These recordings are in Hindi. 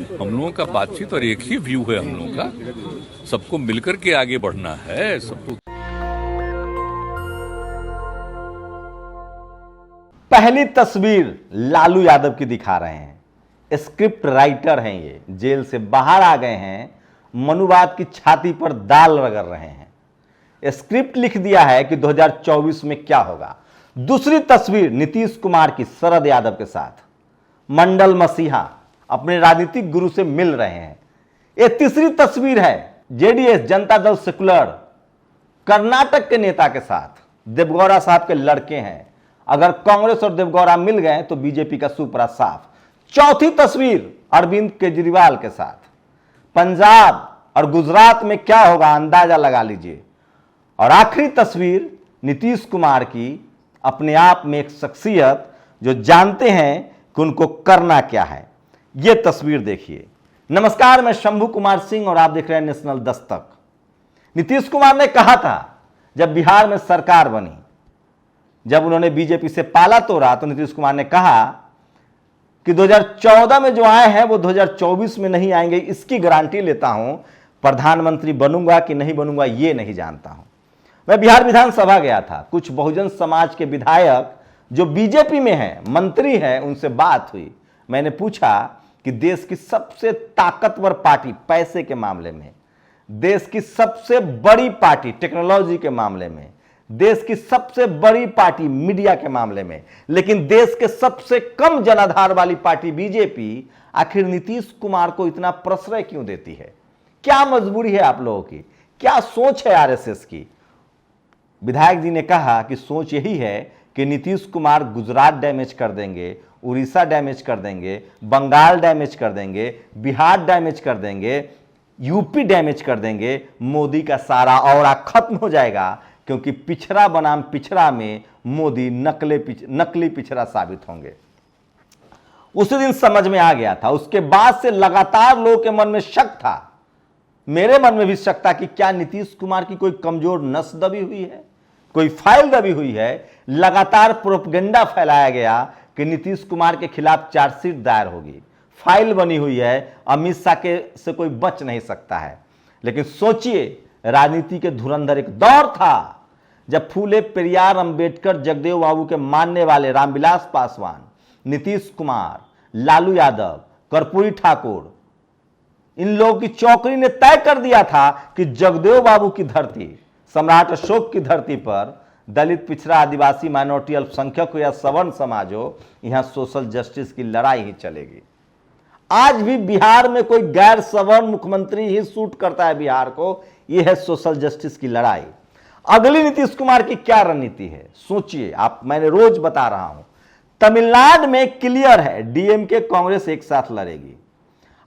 हम लोगों का बातचीत और एक ही व्यू है हम लोगों का, सबको मिलकर के आगे बढ़ना है सबको। पहली तस्वीर लालू यादव की दिखा रहे हैं। स्क्रिप्ट राइटर हैं, ये जेल से बाहर आ गए हैं, मनुवाद की छाती पर दाल रगड़ रहे हैं। स्क्रिप्ट लिख दिया है कि 2024 में क्या होगा। दूसरी तस्वीर नीतीश कुमार की शरद यादव के साथ, मंडल मसीहा अपने राजनीतिक गुरु से मिल रहे हैं। ये तीसरी तस्वीर है जेडीएस जनता दल सेकुलर कर्नाटक के नेता के साथ, देवगौड़ा साहब के लड़के हैं। अगर कांग्रेस और देवगौड़ा मिल गए तो बीजेपी का सुपरा साफ। चौथी तस्वीर अरविंद केजरीवाल के साथ। पंजाब और गुजरात में क्या होगा अंदाजा लगा लीजिए। और आखिरी तस्वीर नीतीश कुमार की, अपने आप में एक शख्सियत जो जानते हैं कि उनको करना क्या है। यह तस्वीर देखिए। नमस्कार, मैं शंभू कुमार सिंह और आप देख रहे हैं नेशनल दस्तक। नीतीश कुमार ने कहा था जब बिहार में सरकार बनी, जब उन्होंने बीजेपी से पाला तोड़ा, तो नीतीश कुमार ने कहा कि 2014 में जो आए हैं वो 2024 में नहीं आएंगे, इसकी गारंटी लेता हूं। प्रधानमंत्री बनूंगा कि नहीं बनूंगा ये नहीं जानता हूं। मैं बिहार विधानसभा गया था, कुछ बहुजन समाज के विधायक जो बीजेपी में हैं, मंत्री हैं, उनसे बात हुई। मैंने पूछा कि देश की सबसे ताकतवर पार्टी पैसे के मामले में, देश की सबसे बड़ी पार्टी टेक्नोलॉजी के मामले में, देश की सबसे बड़ी पार्टी मीडिया के मामले में, लेकिन देश के सबसे कम जनाधार वाली पार्टी बीजेपी, आखिर नीतीश कुमार को इतना प्रश्रय क्यों देती है? क्या मजबूरी है आप लोगों की? क्या सोच है आरएसएस की? विधायक जी ने कहा कि सोच यही है कि नीतीश कुमार गुजरात डैमेज कर देंगे, उड़ीसा डैमेज कर देंगे, बंगाल डैमेज कर देंगे, बिहार डैमेज कर देंगे, यूपी डैमेज कर देंगे, मोदी का सारा औरा खत्म हो जाएगा, क्योंकि पिछड़ा बनाम पिछड़ा में मोदी नकली पिछड़ा साबित होंगे। उसी दिन समझ में आ गया था। उसके बाद से लगातार लोगों के मन में शक था, मेरे मन में भी शक था कि क्या नीतीश कुमार की कोई कमजोर नस दबी हुई है, कोई फाइल दबी हुई है। लगातार प्रोपगेंडा फैलाया गया कि नीतीश कुमार के खिलाफ चार्जशीट दायर होगी, फाइल बनी हुई है, अमित शाह के से कोई बच नहीं सकता है। लेकिन सोचिए, राजनीति के धुरंधर एक दौर था जब फूले पेरियार, अंबेडकर, जगदेव बाबू के मानने वाले रामविलास पासवान, नीतीश कुमार, लालू यादव, कर्पूरी ठाकुर, इन लोगों की चौकड़ी ने तय कर दिया था कि जगदेव बाबू की धरती, सम्राट अशोक की धरती पर दलित, पिछड़ा, आदिवासी, माइनॉरिटी, अल्पसंख्यक हो या सवर्ण समाज हो, यहां सोशल जस्टिस की लड़ाई ही चलेगी। आज भी बिहार में कोई गैर सवर्ण मुख्यमंत्री ही सूट करता है बिहार को। यह है सोशल जस्टिस की लड़ाई। अगली नीतीश कुमार की क्या रणनीति है सोचिए आप। मैंने रोज बता रहा हूं, तमिलनाडु में क्लियर है, डीएमके कांग्रेस एक साथ लड़ेगी।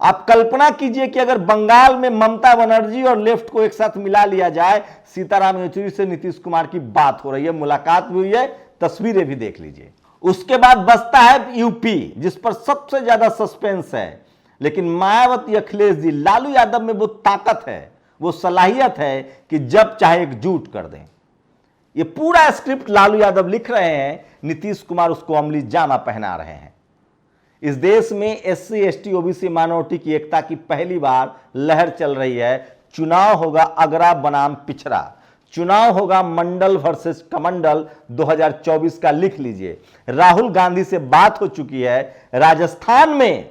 आप कल्पना कीजिए कि अगर बंगाल में ममता बनर्जी और लेफ्ट को एक साथ मिला लिया जाए। सीताराम येचुरी से नीतीश कुमार की बात हो रही है, मुलाकात भी हुई है, तस्वीरें भी देख लीजिए। उसके बाद बचता है यूपी, जिस पर सबसे ज्यादा सस्पेंस है। लेकिन मायावती, अखिलेश जी, लालू यादव में वो ताकत है, वो सलाहियत है कि जब चाहे एकजुट कर दें। ये पूरा स्क्रिप्ट लालू यादव लिख रहे हैं, नीतीश कुमार उसको अमली जामा पहना रहे हैं। इस देश में एससी, एसटी, ओबीसी, माइनॉरिटी की एकता की पहली बार लहर चल रही है। चुनाव होगा अगरा बनाम पिछड़ा, चुनाव होगा मंडल वर्सेस कमंडल 2024 का। लिख लीजिए। राहुल गांधी से बात हो चुकी है। राजस्थान में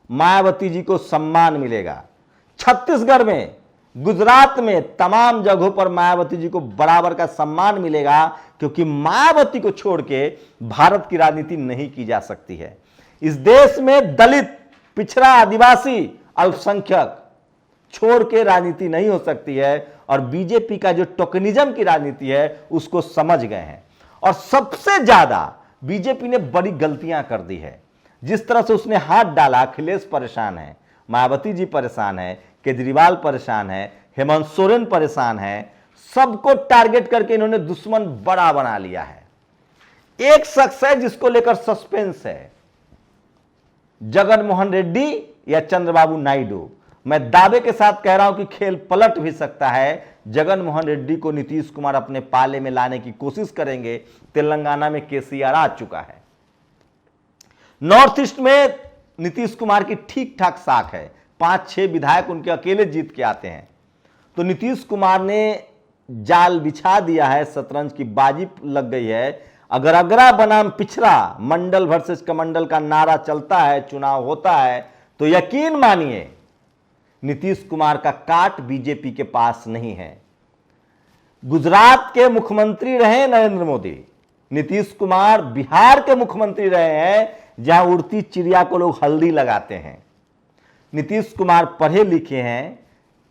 मायावती जी को सम्मान मिलेगा, छत्तीसगढ़ में, गुजरात में, तमाम जगहों पर मायावती जी को बराबर का सम्मान मिलेगा, क्योंकि मायावती को छोड़ के भारत की राजनीति नहीं की जा सकती है। इस देश में दलित, पिछड़ा, आदिवासी, अल्पसंख्यक छोड़ के राजनीति नहीं हो सकती है। और बीजेपी का जो टोकनिज्म की राजनीति है उसको समझ गए हैं। और सबसे ज्यादा बीजेपी ने बड़ी गलतियां कर दी है। जिस तरह से उसने हाथ डाला, अखिलेश परेशान है, मायावती जी परेशान है, केजरीवाल परेशान है, हेमंत सोरेन परेशान है। सबको टारगेट करके इन्होंने दुश्मन बड़ा बना लिया है। एक शख्स है जिसको लेकर सस्पेंस है, जगन मोहन रेड्डी या चंद्रबाबू नायडू। मैं दावे के साथ कह रहा हूं कि खेल पलट भी सकता है। जगन मोहन रेड्डी को नीतीश कुमार अपने पाले में लाने की कोशिश करेंगे। तेलंगाना में केसीआर आ चुका है। नॉर्थ ईस्ट में नीतीश कुमार की ठीक ठाक साख है, 5-6 विधायक उनके अकेले जीत के आते हैं। तो नीतीश कुमार ने जाल बिछा दिया है, शतरंज की बाजी लग गई है। अगर अगरा बनाम पिछड़ा, मंडल वर्सेस कमंडल का नारा चलता है, चुनाव होता है, तो यकीन मानिए नीतीश कुमार का काट बीजेपी के पास नहीं है। गुजरात के मुख्यमंत्री रहे नरेंद्र मोदी, नीतीश कुमार बिहार के मुख्यमंत्री रहे हैं, जहां उड़ती चिड़िया को लोग हल्दी लगाते हैं। नीतीश कुमार पढ़े लिखे हैं,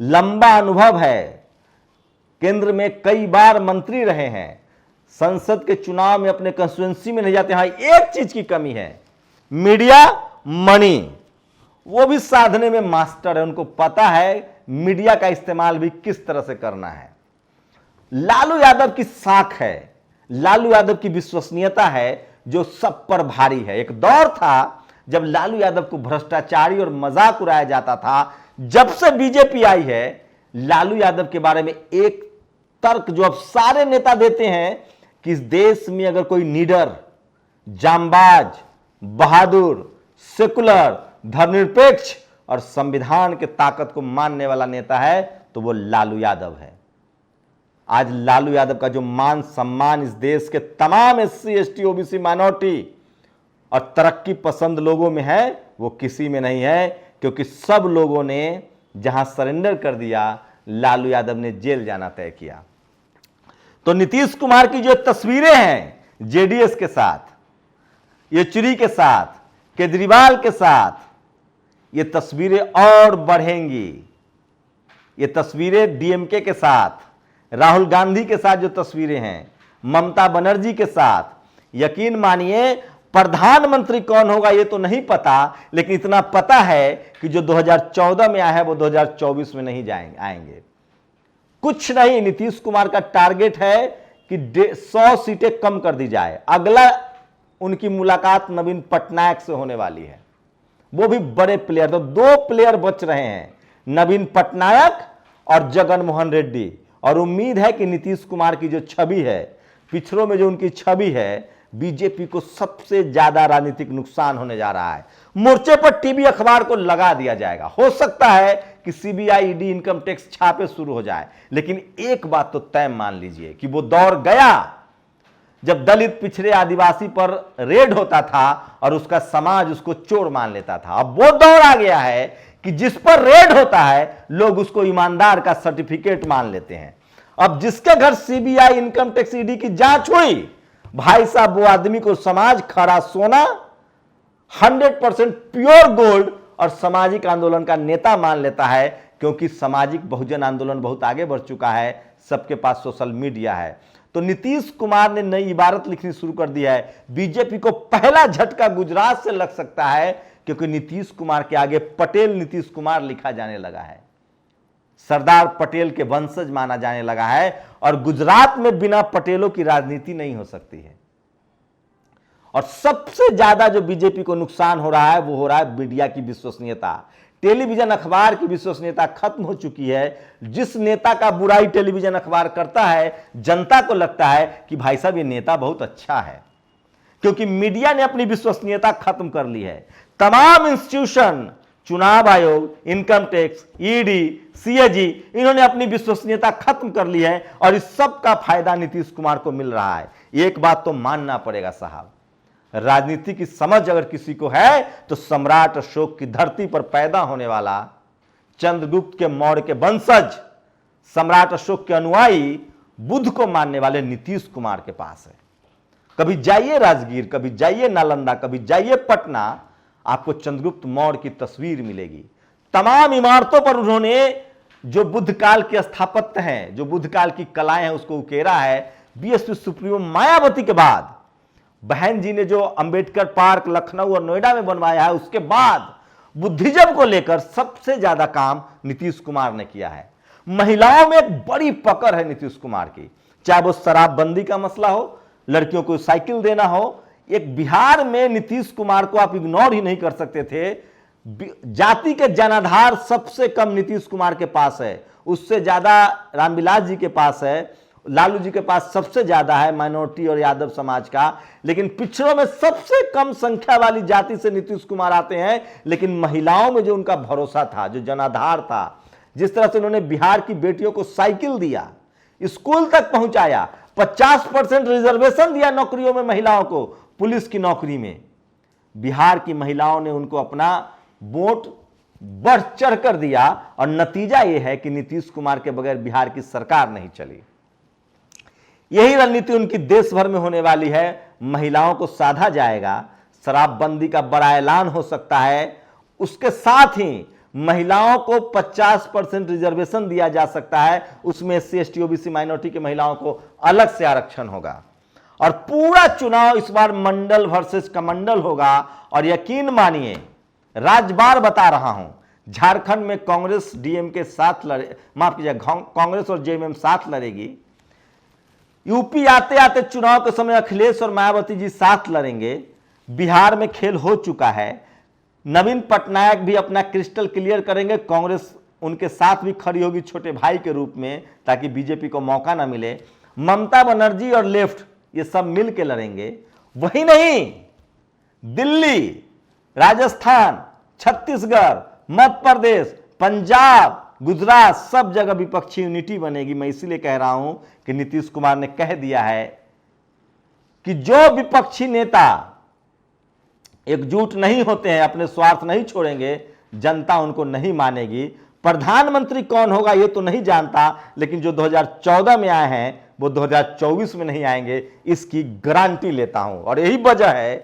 लंबा अनुभव है, केंद्र में कई बार मंत्री रहे हैं, संसद के चुनाव में अपने कंस्टिट्यूएंसी में नहीं जाते। हाँ, एक चीज की कमी है, मीडिया मनी, वो भी साधने में मास्टर है, उनको पता है मीडिया का इस्तेमाल भी किस तरह से करना है। लालू यादव की साख है, लालू यादव की विश्वसनीयता है जो सब पर भारी है। एक दौर था जब लालू यादव को भ्रष्टाचारी और मजाक उड़ाया जाता था। जब से बीजेपी आई है, लालू यादव के बारे में एक तर्क जो अब सारे नेता देते हैं कि इस देश में अगर कोई निडर, जांबाज, बहादुर, सेकुलर, धर्मनिरपेक्ष और संविधान के ताकत को मानने वाला नेता है तो वो लालू यादव है। आज लालू यादव का जो मान सम्मान इस देश के तमाम एससी, एसटी, ओबीसी, माइनॉरिटी और तरक्की पसंद लोगों में है, वो किसी में नहीं है, क्योंकि सब लोगों ने जहां सरेंडर कर दिया, लालू यादव ने जेल जाना तय किया। तो नीतीश कुमार की जो तस्वीरें हैं जेडीएस के साथ, येचुरी के साथ, केजरीवाल के साथ, ये तस्वीरें और बढ़ेंगी। ये तस्वीरें डीएमके के साथ, राहुल गांधी के साथ जो तस्वीरें हैं, ममता बनर्जी के साथ, यकीन मानिए प्रधानमंत्री कौन होगा ये तो नहीं पता, लेकिन इतना पता है कि जो 2014 में आया है वो 2024 में नहीं आएंगे। कुछ नहीं, नीतीश कुमार का टारगेट है कि 100 सीटें कम कर दी जाए। अगला उनकी मुलाकात नवीन पटनायक से होने वाली है, वो भी बड़े प्लेयर। तो 2 प्लेयर बच रहे हैं, नवीन पटनायक और जगन मोहन रेड्डी। और उम्मीद है कि नीतीश कुमार की जो छवि है, पिछड़ों में जो उनकी छवि है, बीजेपी को सबसे ज्यादा राजनीतिक नुकसान होने जा रहा है। मोर्चे पर टीवी अखबार को लगा दिया जाएगा। हो सकता है कि सीबीआई, ईडी, इनकम टैक्स छापे शुरू हो जाए, लेकिन एक बात तो तय मान लीजिए कि वो दौर गया जब दलित, पिछड़े, आदिवासी पर रेड होता था और उसका समाज उसको चोर मान लेता था। अब वो दौर आ गया है कि जिस पर रेड होता है लोग उसको ईमानदार का सर्टिफिकेट मान लेते हैं। अब जिसके घर सीबीआई, इनकम टैक्स, ईडी की जांच हुई, भाई साहब वो आदमी को समाज खरा सोना, 100% प्योर गोल्ड और सामाजिक आंदोलन का नेता मान लेता है, क्योंकि सामाजिक बहुजन आंदोलन बहुत आगे बढ़ चुका है, सबके पास सोशल मीडिया है। तो नीतीश कुमार ने नई इबारत लिखनी शुरू कर दी है। बीजेपी को पहला झटका गुजरात से लग सकता है, क्योंकि नीतीश कुमार के आगे पटेल नीतीश कुमार लिखा जाने लगा है, सरदार पटेल के वंशज माना जाने लगा है। और गुजरात में बिना पटेलों की राजनीति नहीं हो सकती है। और सबसे ज्यादा जो बीजेपी को नुकसान हो रहा है वो हो रहा है मीडिया की विश्वसनीयता। टेलीविजन अखबार की विश्वसनीयता खत्म हो चुकी है। जिस नेता का बुराई टेलीविजन अखबार करता है, जनता को लगता है कि भाई साहब ये नेता बहुत अच्छा है, क्योंकि मीडिया ने अपनी विश्वसनीयता खत्म कर ली है। तमाम इंस्टीट्यूशन, चुनाव आयोग, इनकम टैक्स, ईडी, सीएजी, इन्होंने अपनी विश्वसनीयता खत्म कर ली है और इस सब का फायदा नीतीश कुमार को मिल रहा है। एक बात तो मानना पड़ेगा साहब, राजनीति की समझ अगर किसी को है तो सम्राट अशोक की धरती पर पैदा होने वाला, चंद्रगुप्त के मौर्य के वंशज, सम्राट अशोक के अनुयायी, बुद्ध को मानने वाले नीतीश कुमार के पास है। कभी जाइए राजगीर, कभी जाइए नालंदा, कभी जाइए पटना, आपको चंद्रगुप्त मौर्य की तस्वीर मिलेगी। तमाम इमारतों पर उन्होंने जो बुद्ध काल के स्थापत्य हैं, जो बुद्ध काल की कलाएं हैं, उसको उकेरा है। बीएसपी सुप्रीमो मायावती के बाद बहन जी ने जो अंबेडकर पार्क लखनऊ और नोएडा में बनवाया है, उसके बाद बुद्धिज्म को लेकर सबसे ज्यादा काम नीतीश कुमार ने किया है। महिलाओं में एक बड़ी पकड़ है नीतीश कुमार की, चाहे वो शराबबंदी का मसला हो, लड़कियों को साइकिल देना हो। एक बिहार में नीतीश कुमार को आप इग्नोर ही नहीं कर सकते थे। जाति के जनाधार सबसे कम नीतीश कुमार के पास है, उससे ज्यादा रामविलास जी के पास है, लालू जी के पास सबसे ज्यादा है माइनॉरिटी और यादव समाज का, लेकिन पिछड़ों में सबसे कम संख्या वाली जाति से नीतीश कुमार आते हैं। लेकिन महिलाओं में जो उनका भरोसा था, जो जनाधार था, जिस तरह से उन्होंने बिहार की बेटियों को साइकिल दिया, स्कूल तक पहुंचाया, 50% रिजर्वेशन दिया नौकरियों में महिलाओं को, पुलिस की नौकरी में, बिहार की महिलाओं ने उनको अपना वोट बढ़ चढ़ कर दिया। और नतीजा यह है कि नीतीश कुमार के बगैर बिहार की सरकार नहीं चली। यही रणनीति उनकी देश भर में होने वाली है। महिलाओं को साधा जाएगा, शराबबंदी का बड़ा ऐलान हो सकता है, उसके साथ ही महिलाओं को 50% रिजर्वेशन दिया जा सकता है, उसमें SC ST OBC माइनॉरिटी के महिलाओं को अलग से आरक्षण होगा। और पूरा चुनाव इस बार मंडल वर्सेस कमंडल होगा। और यकीन मानिए, राजबार बता रहा हूं, झारखंड में कांग्रेस DMK साथ लड़े, माफ कीजिए, कांग्रेस और JMM साथ लड़ेगी। यूपी आते आते चुनाव के समय अखिलेश और मायावती जी साथ लड़ेंगे। बिहार में खेल हो चुका है, नवीन पटनायक भी अपना क्रिस्टल क्लियर करेंगे, कांग्रेस उनके साथ भी खड़ी होगी छोटे भाई के रूप में, ताकि बीजेपी को मौका ना मिले। ममता बनर्जी और लेफ्ट ये सब मिल के लड़ेंगे। वही नहीं, दिल्ली, राजस्थान, छत्तीसगढ़, मध्य प्रदेश, पंजाब, गुजरात, सब जगह विपक्षी यूनिटी बनेगी। मैं इसीलिए कह रहा हूं कि नीतीश कुमार ने कह दिया है कि जो विपक्षी नेता एकजुट नहीं होते हैं, अपने स्वार्थ नहीं छोड़ेंगे, जनता उनको नहीं मानेगी। प्रधानमंत्री कौन होगा ये तो नहीं जानता, लेकिन जो 2014 में आए हैं वो 2024 में नहीं आएंगे, इसकी गारंटी लेता हूं। और यही वजह है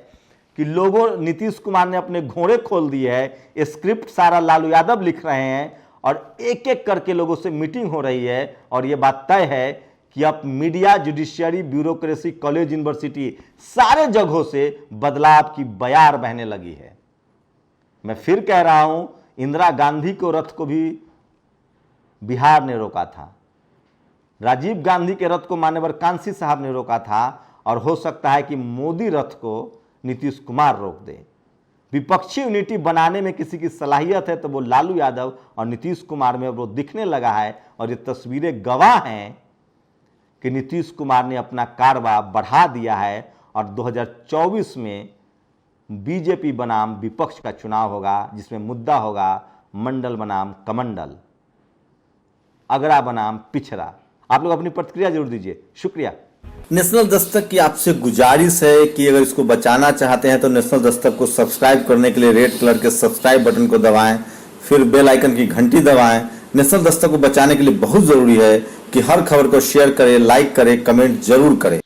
कि लोगों, नीतीश कुमार ने अपने घोड़े खोल दिए है। स्क्रिप्ट सारा लालू यादव लिख रहे हैं और एक एक करके लोगों से मीटिंग हो रही है। और यह बात तय है कि अब media, judiciary, bureaucracy, college, university, सारे जगहों से बदलाव की बयार बहने लगी है। मैं फिर कह रहा हूं, इंदिरा गांधी को रथ को भी बिहार ने रोका था, राजीव गांधी के रथ को मान्यवर कांसी साहब ने रोका था, और हो सकता है कि मोदी रथ को नीतीश कुमार रोक दे। विपक्षी यूनिटी बनाने में किसी की सलाहियत है तो वो लालू यादव और नीतीश कुमार में वो दिखने लगा है। और ये तस्वीरें गवाह हैं कि नीतीश कुमार ने अपना कारवा बढ़ा दिया है। और 2024 में बीजेपी बनाम विपक्ष का चुनाव होगा, जिसमें मुद्दा होगा मंडल बनाम कमंडल, अगड़ा बनाम पिछड़ा। आप लोग अपनी प्रतिक्रिया जरूर दीजिए। शुक्रिया। नेशनल दस्तक की आपसे गुजारिश है कि अगर इसको बचाना चाहते हैं तो नेशनल दस्तक को सब्सक्राइब करने के लिए रेड कलर के सब्सक्राइब बटन को दबाएं, फिर बेल आइकन की घंटी दबाएं। नेशनल दस्तक को बचाने के लिए बहुत जरूरी है कि हर खबर को शेयर करें, लाइक करें, कमेंट जरूर करें।